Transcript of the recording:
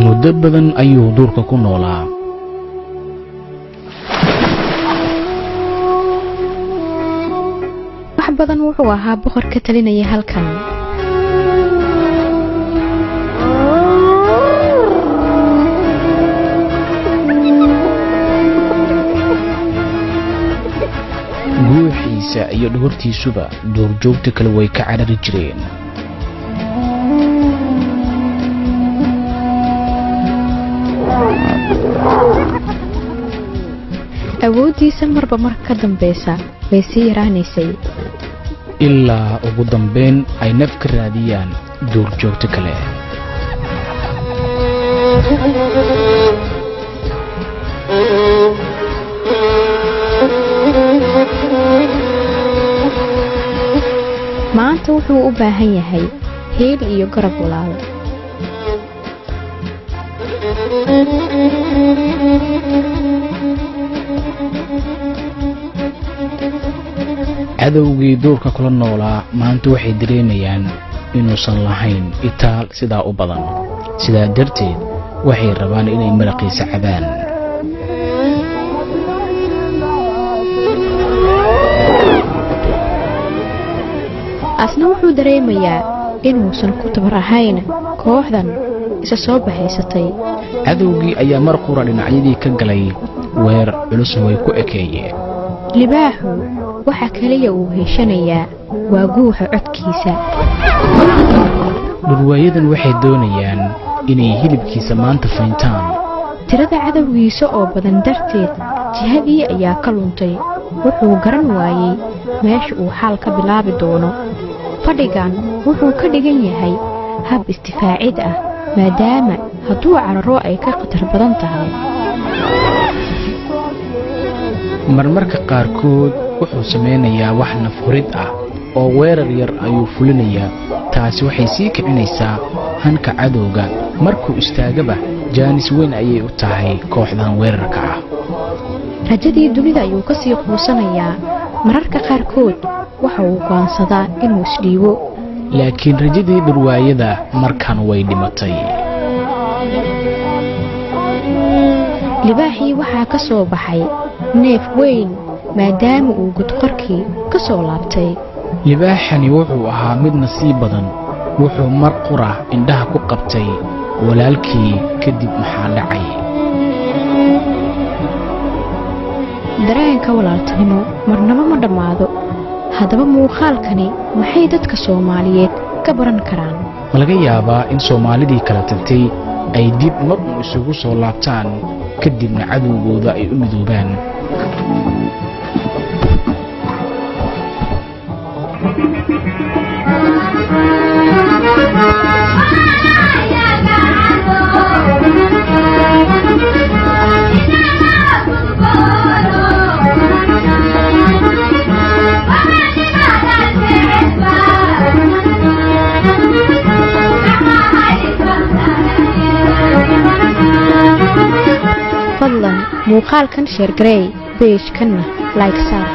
muddo badan ayuu duurka ku noolaa. wax badan wuxuu ahaa boqor ka talinaya halkan. guuxiisa iyo dhogortiisuba duurjoogta kale way ka carari jireen. awoodiisa marba mar ka dambeysa way sii yaraanaysay ilaa ugu dambeyn ay naf ka raadiyaan duurjoogta kale. maanta wuxuu u baahan yahay heel iyo garab walaal. cadowgii duurka kula noolaa maanta waxay dareemayaan inuusan lahayn itaal sidaa u badan. sidaa darteed waxay rabaan inay maraqiisa cabaan. asna wuxuu dareemayaa inuusan ku tabar ahayn kooxdan isa soo bahaysatay. cadowgii ayaa mar qura dhinacyadii ka galay weer culusna way ku ekeeyeen. libaaxu waxa kaliya uu heshanayaa waa guuxa codkiisa. dhurwaayadan waxay doonayaan inay hilibkiisa maanta fayntaan. tirada cadowgiisa oo badan darteed jihadii ayaa ka luntay. wuxuu garan waayey meesha uu xaal ka bilaabi doono. fadhigan wuxuu ka dhigan yahay hab istifaacid ah maadaama hadduu cararo ay ka khatar badan tahay. marmarka qaarkood wuxuu samaynayaa wax nafhurid ah oo weerar yar ayuu fulinayaa. taasi waxay sii kicinaysaa hanka cadowga. markuu istaagaba jaanis weyn ayay u tahay kooxdan weerarka ah. rajadii dunida ayuu ka sii quusanayaa. mararka qaarkood waxa uu go'aansadaa inuu isdhiibo. laakiin rajadii dhurwaayada markan way dhimatay. libaaxii waxaa ka soo baxay neef weyn maadaama uu gudqorkii ka soo laabtay. libaaxani wuxuu ahaa mid nasiib badan. wuxuu mar qura indhaha ku qabtay walaalkii. kadib maxaa dhacay? dareenka walaaltinimo marnaba ma dhammaado. haddaba muuqaalkani maxay dadka Soomaaliyeed ka baran karaan? ma laga yaabaa in Soomaalidii kala tagtay ay dib mar isugu soo laabtaan kadibna cadowgooda ay u midoobaan? fadlan muuqaalkan share gareey page-kana like saar.